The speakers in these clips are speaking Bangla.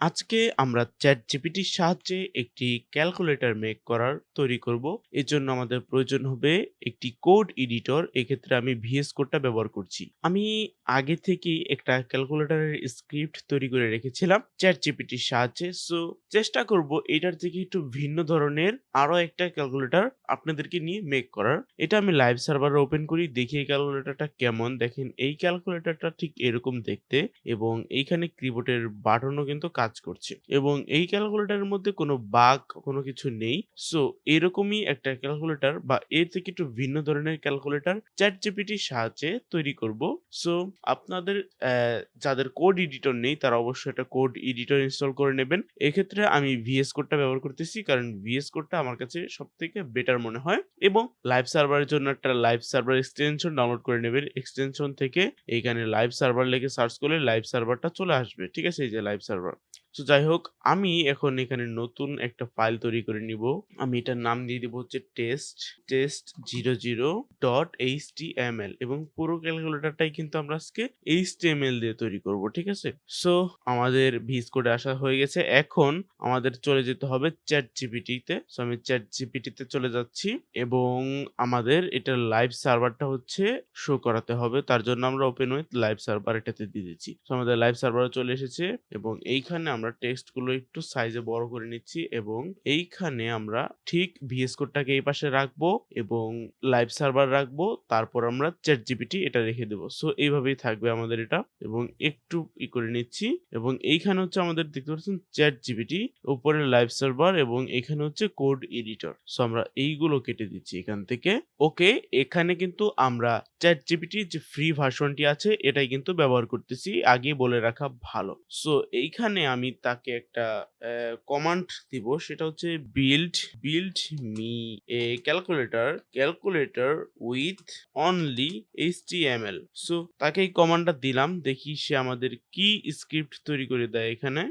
আজকে আমরা চ্যাটজিপিটির সাহায্যে একটি ক্যালকুলেটর তৈরি করব। এর জন্য আমাদের প্রয়োজন হবে একটি কোড এডিটর। এক্ষেত্রে আমি ভিএস কোডটা ব্যবহার করছি। আমি আগে থেকেই একটা ক্যালকুলেটরের স্ক্রিপ্ট তৈরি করে রেখেছিলাম চ্যাটজিপিটির সাহায্যে। সো চেষ্টা করব এটার থেকে একটু ভিন্ন ধরনের আরো একটা ক্যালকুলেটর আপনাদেরকে নিয়ে মেক করার। এটা আমি লাইভ সার্ভারে ওপেন করি, দেখি এই ক্যালকুলেটরটা কেমন। দেখেন এই ক্যালকুলেটরটা ঠিক এরকম দেখতে এবং এইখানে কিবোর্ডের বাটনও কিন্তু কাজ করছে এবং এই ক্যালকুলেটরের মধ্যে কোনো বাগ কোনো কিছু নেই। সো এরকমই একটা ক্যালকুলেটর বা এর থেকে একটু ভিন্ন ধরনের ক্যালকুলেটর চ্যাটজিপিটির সাহায্যে তৈরি করব। সো আপনাদের যাদের কোড এডিটর নেই তারা অবশ্যই একটা কোড এডিটর ইনস্টল করে নেবেন। এক্ষেত্রে আমি ভিএস কোডটা ব্যবহার করতেছি কারণ ভিএস কোডটা আমার কাছে সবথেকে বেটার মনে হয় এবং লাইভ সার্ভারের জন্য একটা লাইভ সার্ভার এক্সটেনশন ডাউনলোড করে নেবেন। এক্সটেনশন থেকে এইখানে লাইভ সার্ভার লিখে সার্চ করলে লাইভ সার্ভারটা চলে আসবে। ঠিক আছে? এই যে লাইভ সার্ভার। সো যাই হোক, আমি এখন এখানে নতুন একটা ফাইল তৈরি করে নিব। আমি এটার নাম দিয়ে দিব হচ্ছে test00.html এবং পুরো ক্যালকুলেটরটাই কিন্তু আমরা আজকে HTML দিয়ে তৈরি করব। ঠিক আছে? সো আমাদের ভিএস কোডে আসা হয়ে গেছে। এখন আমাদের চলে যেতে হবে চ্যাটজিপিটিতে। সো আমি চ্যাটজিপিটিতে চলে যাচ্ছি এবং আমাদের এটার লাইভ সার্ভারটা হচ্ছে শো করাতে হবে। তার জন্য আমরা ওপেন উইথ লাইভ সার্ভার এটাতে দিয়ে দিচ্ছি। সো আমাদের লাইভ সার্ভারে চলে এসেছে এবং এইখানে আমরা টেক্সটগুলো একটু সাইজে বড় করে নিচ্ছি এবং এইখানে আমরা ঠিক ভিএস কোডটাকে এই পাশে রাখবো এবং লাইভ সার্ভার রাখবো। তারপর আমরা চ্যাটজিপিটি এটা রেখে দেবো। সো এইভাবেই থাকবে আমাদের এটা এবং একটু করে নিচ্ছি এবং এইখানে হচ্ছে আমাদের দেখতে পাচ্ছেন চ্যাটজিপিটি, উপরে লাইভ সার্ভার এবং এখানে হচ্ছে কোড এডিটর। সো আমরা এইগুলো কেটে দিচ্ছি এখান থেকে। ওকে, এখানে কিন্তু আমরা চ্যাটজিপিটির যে ফ্রি ভার্সনটি আছে এটাই কিন্তু ব্যবহার করতেছি, আগে বলে রাখা ভালো। সো এইখানে আমি তাকে একটা কমান্ড দিব, সেটা হচ্ছে build me a calculator with only HTML। So তাকে এই কমান্ডটা দিলাম, দেখি সে আমাদের কি স্ক্রিপ্ট তৈরি করে দেয় এখানে।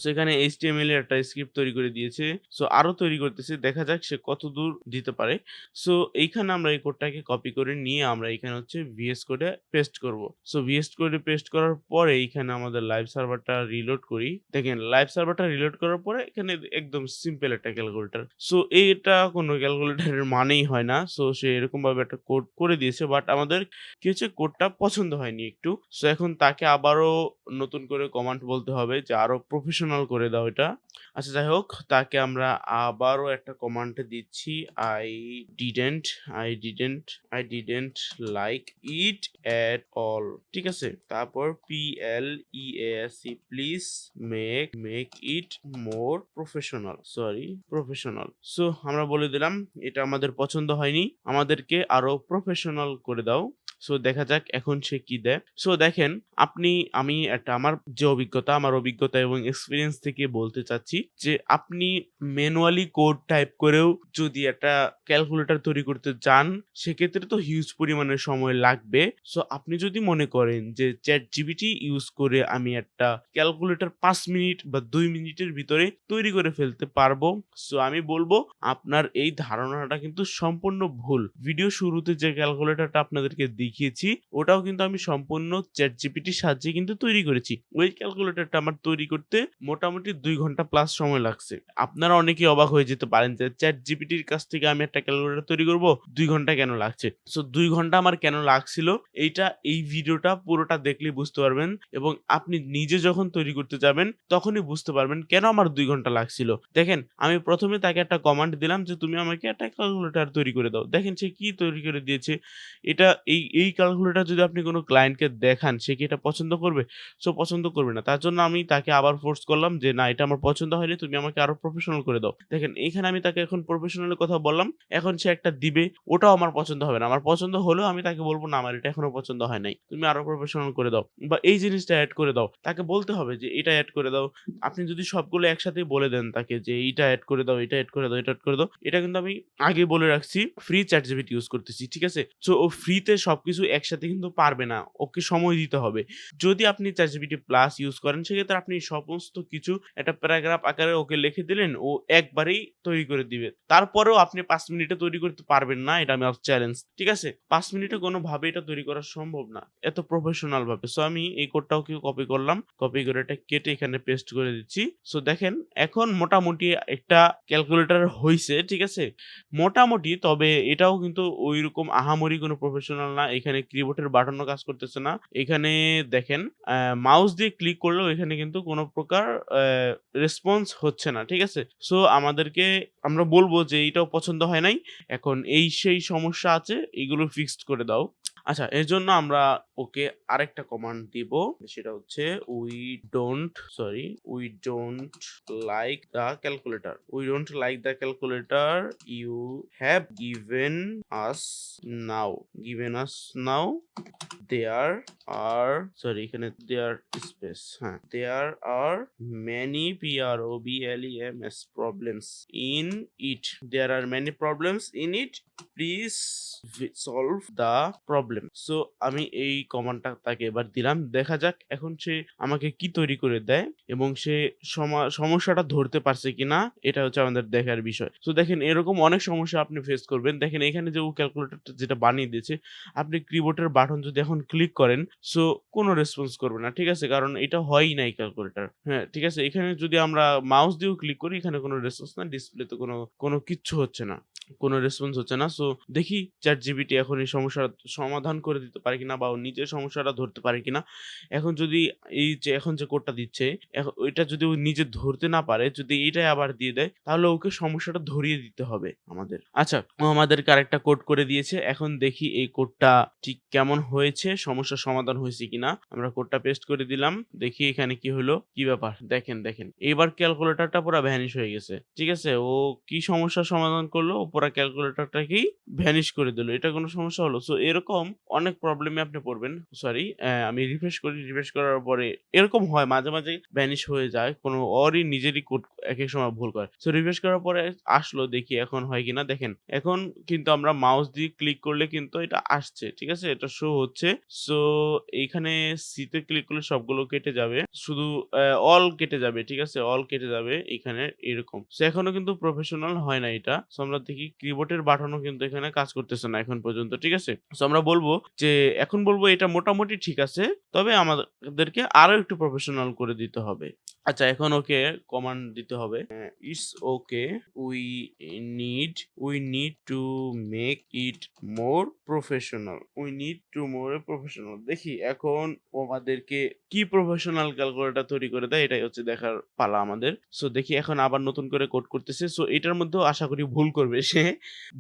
সো এখানে HTML এর একটা স্ক্রিপ্ট তৈরি করে দিয়েছে। সো আরো তৈরি করতেছে, দেখা যাক সে কতদূর দিতে পারে। সো এইখানে আমরা এই কোডটাকে কপি করে নিয়ে আমরা এখানে হচ্ছে ভিএস কোডে পেস্ট করব। সো ভিএস কোডে পেস্ট করার পরে এইখানে আমাদের লাইভ সার্ভারটা রিলোড করি। দেখেন লাইভ সার্ভারটা রিলোড করার পরে এখানে একদম সিম্পল একটা ক্যালকুলেটর। সো এটা কোনো ক্যালকুলেটরের মানেই হয় না। সো সে এরকম ভাবে একটা কোড করে দিয়েছে, বাট আমাদের কি হচ্ছে কোডটা পছন্দ হয়নি একটু। সো এখন তাকে আবারও নতুন করে কমান্ড বলতে হবে যে আরো প্রফেশনাল করে দাও এটা। আচ্ছা যাই হোক, তাকে আমরা আবারও একটা কমান্ড দিচ্ছি, I didn't I didn't like it at all. ঠিক আছে? তারপর PLEASE please make it more professional. So আমরা বলে দিলাম এটা আমাদের পছন্দ হয়নি, আমাদেরকে আরো প্রফেশনাল করে দাও। সো দেখা যাক এখন সে কি দেয়। সো দেখেন, আমি একটা আমার অভিজ্ঞতা এবং এক্সপেরিয়েন্স থেকে বলতে চাচ্ছি যে আপনি ম্যানুয়ালি কোড টাইপ করেও যদি একটা ক্যালকুলেটর তৈরি করতে চান সেক্ষেত্রে তো হিউজ পরিমাণের সময় লাগবে। সো আপনি যদি মনে করেন যে চ্যাটজিপিটি ইউজ করে আমি একটা ক্যালকুলেটর 5 মিনিট বা 2 মিনিটের ভিতরে তৈরি করে ফেলতে পারবো, সো আমি বলবো আপনার এই ধারণাটা কিন্তু সম্পূর্ণ ভুল। ভিডিও শুরুতে যে ক্যালকুলেটরটা আপনাদেরকে দেখিয়েছি ওটাও কিন্তু আমি সম্পূর্ণ চ্যাটজিপিটির সাহায্যে কিন্তু তৈরি করেছি। ওই ক্যালকুলেটরটা আমার তৈরি করতে মোটামুটি 2 ঘন্টা প্লাস সময় লাগছে। আপনারা অনেকেই অবাক হয়ে যেতে পারেন যে চ্যাটজিপিটির কাছ থেকে আমি একটা ক্যালকুলেটর তৈরি করব 2 ঘন্টা কেন লাগছে। সো 2 ঘন্টা আমার কেন লাগছিল এইটা এই ভিডিওটা পুরোটা দেখলেই বুঝতে পারবেন এবং আপনি নিজে যখন তৈরি করতে যাবেন তখনই বুঝতে পারবেন কেন আমার 2 ঘন্টা লাগছিল। দেখেন, আমি প্রথমে তাকে একটা কমান্ড দিলাম যে তুমি আমাকে একটা ক্যালকুলেটর তৈরি করে দাও। দেখেন সে কি তৈরি করে দিয়েছে। এটা এই ক্যালকুলেটর যদি আপনি কোনো ক্লায়েন্টকে দেখান সে কি এটা পছন্দ করবে? সো পছন্দ করবে না। তার জন্য আমি তাকে আবার ফোর্স করলাম যে না, এটা আমার পছন্দ হয়নি, তুমি আমাকে আরো প্রফেশনাল করে দাও। দেখেন এইখানে আমি তাকে এখন প্রফেশনাল এর কথা বললাম, এখন সে একটা দিবে, ওটাও আমার পছন্দ হবে না। আমার পছন্দ হলেও আমি তাকে বলব না আমার এটা এখনো পছন্দ হয় নাই, তুমি আরো প্রফেশনাল করে দাও বা এই জিনিসটা এড করে দাও। তাকে বলতে হবে যে এটা এড করে দাও। আপনি যদি সবগুলো একসাথেই বলে দেন তাকে যে এইটা এড করে দাও, এটা এড করে দাও, এটা এড করে দাও, এটা কিন্তু আমি আগে বলে রাখছি ফ্রি চ্যাটজিপিটি ইউজ করতেছি। ঠিক আছে? সো ও ফ্রিতে সবকিছু সবকিছু একসাথে কিন্তু পারবে না। ওকে সময় দিতে হবে। যদি আপনি ChatGPT প্লাস ইউজ করেন সেক্ষেত্রে আপনি সমস্ত কিছু একটা প্যারাগ্রাফ আকারে ওকে লিখে দিলেন, ও একবারেই তৈরি করে দিবে। তারপরেও আপনি ৫ মিনিটে তৈরি করতে পারবেন না, এটা আমার চ্যালেঞ্জ। ঠিক আছে? ৫ মিনিটে কোনোভাবেই এটা তৈরি করা সম্ভব না। এত প্রফেশনাল ভাবে। সো আমি এই কোডটাকে কপি করলাম। কপি করে এটা কেটে এখানে পেস্ট করে দিচ্ছি। সো দেখেন এখন মোটামুটি একটা ক্যালকুলেটর হইছে। ঠিক আছে? মোটামুটি, তবে এটাও কিন্তু ঐরকম আহামরি কোনো প্রফেশনাল না। এখানে কিবোর্ডের বাটনও কাজ করতেছে না। এখানে দেখেন মাউস দিয়ে ক্লিক করলেও এখানে কিন্তু কোনো প্রকার রেসপন্স হচ্ছে না। ঠিক আছে? সো আমাদেরকে আমরা বলব যে এইটাও পছন্দ হয় নাই। এখন এই সেই সমস্যা আছে, এগুলো ফিক্সড করে দাও। আচ্ছা, এর জন্য আমরা ওকে আরেকটা কমান্ড দিব। সেটা হচ্ছে we don't like the calculator. We don't like the calculator you have given us now. There are many problems in it. There are many problems in it. Please solve the problem. So আমি এই কমান্ডটা তাকে এবার দিলাম। দেখা যাক এখন সে আমাকে কি তৈরি করে দেয় এবং সে সমস্যাটা ধরতে পারছে কিনা, এটা হচ্ছে আমাদের দেখার বিষয়। সো দেখেন এরকম অনেক সমস্যা আপনি ফেস করবেন। দেখেন এখানে যে ও ক্যালকুলেটরটা যেটা বানিয়ে দিয়েছে, আপনি কিবোর্ডের বাটন যদি এখন ক্লিক করেন, সো কোনো রেসপন্স করবে না। ঠিক আছে? কারণ এটা হয়ই নাই ক্যালকুলেটর। হ্যাঁ, ঠিক আছে? এখানে যদি আমরা মাউস দিয়েও ক্লিক করি, এখানে কোনো রেসপন্স না। ডিসপ্লেতে কোনো কিচ্ছু হচ্ছে না। কোনো রেসপন্স হচ্ছে না। সো দেখি ChatGPT এখন এই সমস্যার সমাধান করে দিতে পারে কিনা বা ও নিজের সমস্যাটা ধরতে পারে কিনা। এখন যদি এখন যে কোডটা দিচ্ছে, ওইটা যদি ও নিজে ধরতে না পারে, যদি এইটাই আবার দিয়ে দেয়, তাহলে ওকে সমস্যাটা ধরিয়ে দিতে হবে আমাদের। আচ্ছা, ও আমাদেরকে আরেকটা কোড করে দিয়েছে। এখন দেখি এই কোডটা ঠিক কেমন হয়েছে, সমস্যার সমাধান হয়েছে কিনা। আমরা কোডটা পেস্ট করে দিলাম। দেখি এখানে কি হলো, কি ব্যাপার। দেখেন। এবার ক্যালকুলেটরটা পুরা ভ্যানিশ হয়ে গেছে। ঠিক আছে? ও কি সমস্যার সমাধান করলো? ও পুরা ক্যালকুলেটরটাকেই ভ্যানিশ করে দিল। এটা কোনো সমস্যা হলো? সো এরকম অনেক প্রবলেমে আপনি পড়বেন। সরি, আমি রিফ্রেশ করি। রিফ্রেশ করার পরে এরকম হয় মাঝে ভ্যানিশ হয়ে যায়। ওরই নিজেরই কোড একেক সময় ভুল করে। সো রিফ্রেশ করার পরে আসলো, দেখি এখন হয় কিনা। দেখেন এখন কিন্তু আমরা মাউস দিয়ে ক্লিক করলে কিন্তু এটা আসছে। ঠিক আছে? এটা শো হচ্ছে। সো এইখানে সি তে ক্লিক করলে সবগুলো কেটে যাবে। শুধু অল কেটে যাবে। ঠিক আছে? অল কেটে যাবে এখানে এরকম। সো এখনো কিন্তু প্রফেশনাল হয় না এটা। সো আমরা দেখি কিবোর্ডের বাটনও কিন্তু এখানে কাজ করতেছে না এখন পর্যন্ত। ঠিক আছে? সো আমরা বলবো এটা মোটামুটি ঠিক আছে। তবে আমাদেরকে আরো একটু প্রফেশনাল করে দিতে হবে। আচ্ছা, এখন ওকে কমান্ড দিতে হবে। It's okay, we need to make it more professional. দেখি এখন ও আমাদেরকে কি প্রফেশনাল ক্যালকুলেটর তৈরি করে দেয়, এটাই হচ্ছে দেখার পালা আমাদের। সো দেখি এখন আবার নতুন করে কোড করতেছে। সো এটার মধ্যেও আশা করি ভুল করবে সে।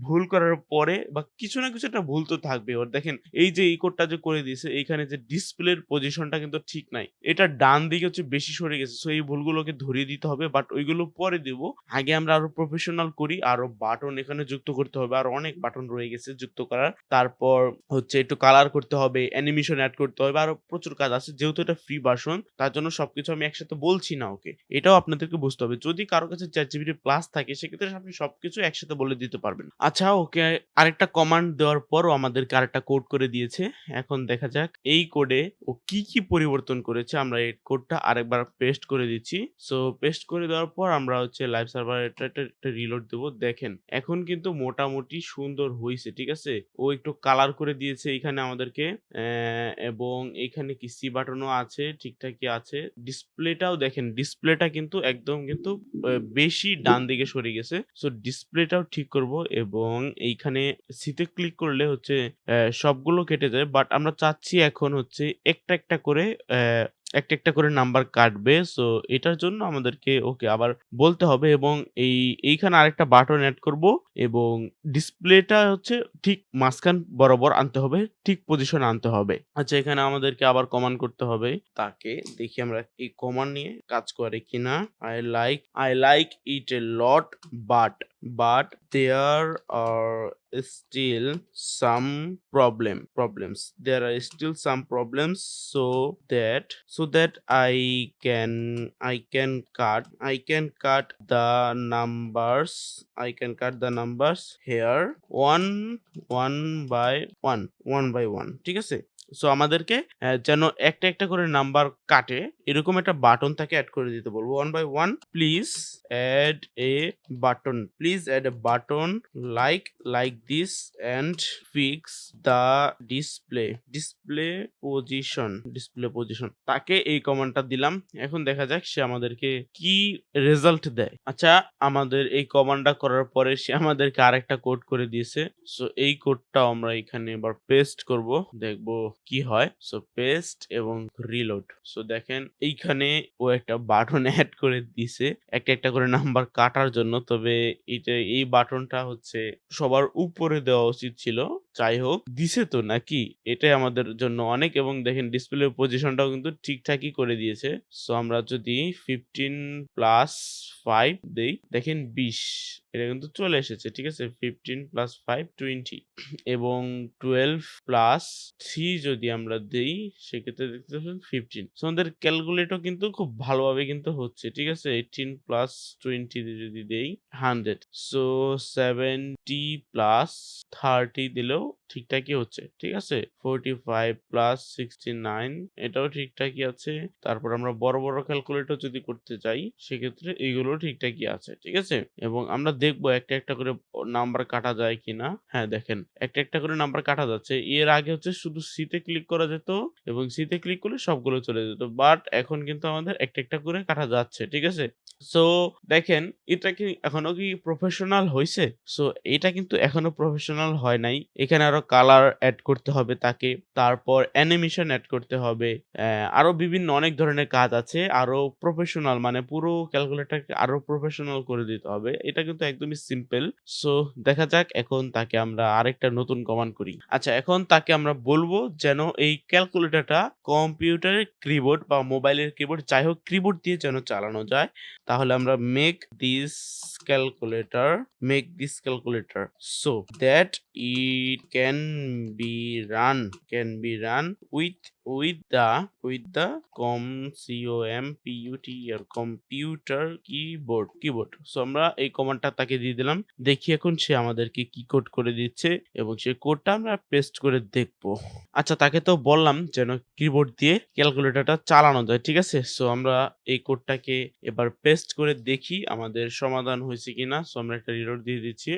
ভুল করার পরে বা কিছু না কিছু একটা ভুল তো থাকবে ওর। দেখেন এই যে এই কোডটা যে করে দিয়েছে, এইখানে যে ডিসপ্লের পজিশনটা কিন্তু ঠিক নাই। এটা ডান দিকে হচ্ছে বেশি সরে গেছে। সো এই ভুলগুলোকে ধরিয়ে দিতে হবে, বাট ওইগুলো পরে দিব। আগে আমরা আরো প্রফেশনাল করি, আরো বাটন এখানে যুক্ত করতে হবে। আর অনেক বাটন রয়ে গেছে যুক্ত করার। তারপর হচ্ছে একটু কালার করতে হবে, অ্যানিমেশন এড করতে হবে, আরো প্রচুর কাজ আছে। যেহেতু এটা ফ্রি ভার্সন, তার জন্য সবকিছু আমি একসাথে বলছি না ওকে। এটাও আপনাদেরকে বুঝতে হবে। যদি কারো কাছে ChatGPT প্লাস থাকে সেক্ষেত্রে আপনি সবকিছু একসাথে বলে দিতে পারবেন। আচ্ছা, ওকে আরেকটা কমান্ড দেওয়ার পর ও আমাদেরকে আরেকটা কোড করে দিয়েছে। এখন দেখা যাক এই কোডে ও কি পরিবর্তন করেছে। আমরা এই কোডটা আরেকবার পেস্ট করে দিচ্ছি। সো পেস্ট করে দেওয়ার পর আমরা হচ্ছে লাইভ সার্ভার একটা রিলোড দেব। দেখেন এখন কিন্তু মোটামুটি সুন্দর হইছে। ঠিক আছে? ও একটু কালার করে দিয়েছে এখানে আমাদেরকে, এবং এখানে কি সি বাটনও আছে, ঠিকঠাকই আছে। ডিসপ্লেটাও দেখেন, ডিসপ্লেটা কিন্তু একদম কিন্তু বেশি ডান দিকে সরে গেছে। সো ডিসপ্লেটাও ঠিক করব এবং এইখানে সিতে ক্লিক করলে হচ্ছে সবগুলো কেটে যায়। বাট আমরা চাচ্ছি এখন হচ্ছে একটা করে নাম্বার কাটবে। সো এটার জন্য আমাদেরকে ওকে আবার বলতে হবে এবং এইখানে আরেকটা বাটন এড করব এবং ডিসপ্লেটা হচ্ছে ঠিক মাঝখান বরাবর আনতে হবে, ঠিক পজিশনে আনতে হবে। আচ্ছা, এখানে আমাদেরকে আবার কমান্ড করতে হবে তাকে। দেখি আমরা এই কমান্ড নিয়ে কাজ করে কিনা। I like it A lot but but there are still some problems. There are still some problems, so that I can cut the numbers here one by one, ঠিক আছে? সো আমাদেরকে যেন একটা করে নাম্বার কাটে এরকম একটা বাটন তাকে এড করে দিতে বলবো। 1 by 1 add a please add a button like this and fix the display position। তাকে এই কমান্ডটা দিলাম। এখন দেখা যাক সে আমাদেরকে কি রেজাল্ট দেয়। আচ্ছা, আমাদের এই কমান্ডটা করার পরে সে আমাদেরকে আরেকটা কোড করে দিয়েছে। সো এই কোডটা আমরা এখানে এবার পেস্ট করব, দেখবো কি হয়। সো পেস্ট এবং রিলোড। সো দেখেন এইখানে ও একটা বাটন অ্যাড করে দিছে একটা করে নাম্বার কাটার জন্য। তবে এই বাটনটা হচ্ছে সবার উপরে দেওয়া উচিত ছিল। যাই হোক দিছে তো নাকি, এটাই আমাদের জন্য অনেক। এবং দেখেন ডিসপ্লে পজিশনটাও কিন্তু ঠিকঠাকই করে দিয়েছে। সো আমরা যদি 15+5 দেই, দেখেন 20 এটা কিন্তু চলে এসেছে, ঠিক আছে? 15+5 20 এবং 12+3 যদি আমরা দেই সেক্ষেত্রে দেখতে পাচ্ছেন 15। সো আমাদের ক্যালকুলেটর কিন্তু খুব ভালোভাবে কিন্তু হচ্ছে, ঠিক আছে? 18+20 যদি দেই 100। সো 70+30 দিলেও ঠিকঠাকই হচ্ছে, ঠিক আছে? 45+69 এটাও ঠিকঠাকই আছে। তারপর আমরা বড় ক্যালকুলেটর যদি করতে চাই সেক্ষেত্রে এইগুলো ঠিকঠাকই আছে, ঠিক আছে? এবং আমরা দেখবো একটা করে নাম্বার কাটা যায় কিনা। হ্যাঁ দেখেন একটা করে নাম্বার কাটা যাচ্ছে। এর আগে হচ্ছে শুধু সি তে ক্লিক করা যেত এবং সি তে ক্লিক করলে সবগুলো চলে যেত, বাট এখন কিন্তু আমাদের একটা করে কাটা যাচ্ছে, ঠিক আছে? সো দেখেন এটা কি এখনো কি প্রফেশনাল হইছে? সো এটা কিন্তু এখনো প্রফেশনাল হয় নাই। এখানে আরো কালার এড করতে হবে তাকে, তারপর অ্যানিমেশন এড করতে হবে। আরো বিভিন্ন অনেক ধরনের কাজ আছে। আরো প্রফেশনাল মানে পুরো ক্যালকুলেটরকে আরো প্রফেশনাল করে দিতে হবে। এটা কিন্তু একদমই সিম্পল। সো দেখা যাক এখন তাকে আমরা আরেকটা নতুন কমান্ড করি। আচ্ছা, এখন তাকে আমরা বলবো যেন এই ক্যালকুলেটরটা কম্পিউটারের কিবোর্ড বা মোবাইলের কিবোর্ড যাই হোক কিবোর্ড দিয়ে যেন চালানো যায়। তাহলে আমরা make this calculator so that it can be run with the computer keyboard। So আমরা এই কমান্ডটা তাকে দিয়ে দিলাম। দেখি এখন সে আমাদেরকে কি কোড করে দিচ্ছে এবং সেই কোডটা আমরা পেস্ট করে দেখবো। আচ্ছা, তাকে তো বললাম যেন কিবোর্ড দিয়ে ক্যালকুলেটরটা চালানো যায়, ঠিক আছে? সো আমরা এই কোডটাকে এবার পেস্ট করে দেখি আমাদের সমাধান হয়েছে কিনা। সো আমরা একটা রিলোড দিয়ে দিচ্ছি।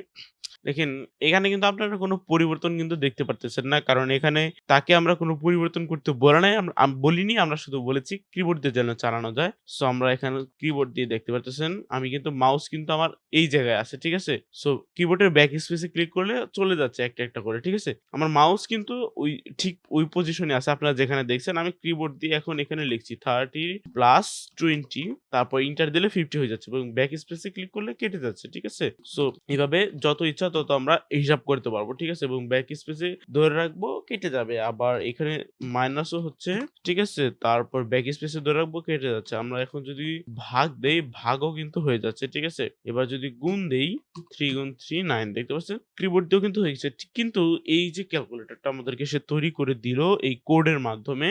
দেখেন এখানে কিন্তু আপনারা কোনো পরিবর্তন কিন্তু দেখতে পারতেছেন না। কারণ এখানে তাকে আমরা কোনো পরিবর্তন করতে বলে নাই। বলিনি, আমরা শুধু বলেছি কিবোর্ড দিয়ে যেন চালানো যায়। সো আমরা এখানে কিবোর্ড দিয়ে দেখতে পারতেছেন। আমি কিন্তু মাউস কিন্তু আমার এই জায়গায় আছে, ঠিক আছে? সো কিবোর্ডের ব্যাক স্পেসে ক্লিক করলে চলে যাচ্ছে একটা করে, ঠিক আছে? আমার মাউস কিন্তু ঠিক ওই পজিশনে আছে আপনারা যেখানে দেখছেন। আমি কিবোর্ড দিয়ে এখন এখানে লিখছি 30+20, তারপর এন্টার দিলে 50 হয়ে যাচ্ছে এবং ব্যাক স্পেসে ক্লিক করলে কেটে যাচ্ছে, ঠিক আছে? সো এভাবে যত ইচ্ছা তত আমরা হিসাব করতে পারবো, ঠিক আছে? এবং ব্যাক স্পেসে ধরে রাখবো কেটে যাবে। আবার এখানে মাইনাসও হচ্ছে, ঠিক আছে? তারপর ব্যাক স্পেসে ধরে রাখবো কেটে যাচ্ছে। আমরা এখন যদি ভাগ দেই ভাগও কিন্তু হয়ে যাচ্ছে, ঠিক আছে? এবার যদি গুণ দেই 3 গুণ 3 9 দেখতে পাচ্ছেন কিবোর্ড দিয়েও কিন্তু হয়ে গেছে। কিন্তু এই যে ক্যালকুলেটরটা আমাদেরকে সে তৈরি করে দিল এই কোডের মাধ্যমে,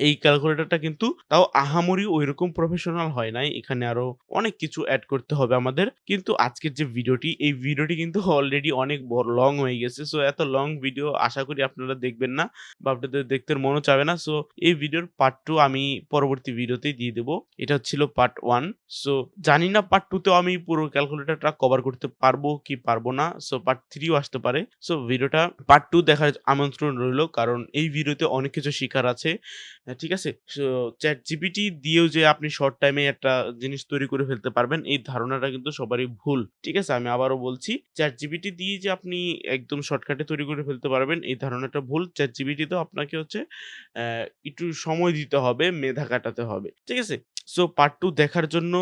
এই ক্যালকুলেটরটা কিন্তু তাও আহামরি ঐরকম প্রফেশনাল হয় নাই। এখানে আরো অনেক কিছু এড করতে হবে আমাদের। কিন্তু আজকের যে ভিডিওটি, এই ভিডিওটি কিন্তু অলরেডি অনেক লং হয়ে গেছে। সো এত লং ভিডিও আশা করি আপনারা দেখবেন না বা আপনাদের দেখতে মনও চাবে না। সো এই ভিডিওর পার্ট 2 আমি পরবর্তী ভিডিওতেই দিয়ে দেব। এটা ছিল পার্ট 1। সো জানি না পার্ট 2 তেও আমি পুরো ক্যালকুলেটরটা কভার করতে পারবো কি পারবো না। সো পার্ট 3 ও আসতে পারে। সো ভিডিওটা পার্ট 2 দেখার আমন্ত্রণ রইলো। কারণ এই ভিডিওতে অনেক কিছু শিখার আছে। ঠিক আছে? সো ChatGPT দিয়েও যে আপনি শর্ট টাইমে একটা জিনিস তৈরি করে ফেলতে পারবেন, এই ধারণাটা কিন্তু সবারই ভুল। ঠিক আছে? আমি আবারও বলছি, ChatGPT দিয়ে যে আপনি একদম শর্টকাটে তৈরি করে ফেলতে পারবেন, এই ধারণাটা ভুল। ChatGPT তেও আপনাকে হচ্ছে অ্যা একটু সময় দিতে হবে, মেধা খাটাতে হবে। ঠিক আছে? সো পার্ট 2 দেখার জন্য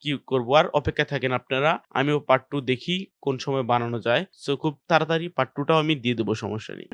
কি করব আর? অপেক্ষায় থাকেন আপনারা। আমিও পার্ট 2 দেখি কোন সময় বানানো যায়। সো খুব তাড়াতাড়ি পার্ট 2 টাও আমি দিয়ে দেব, সমস্যা নেই।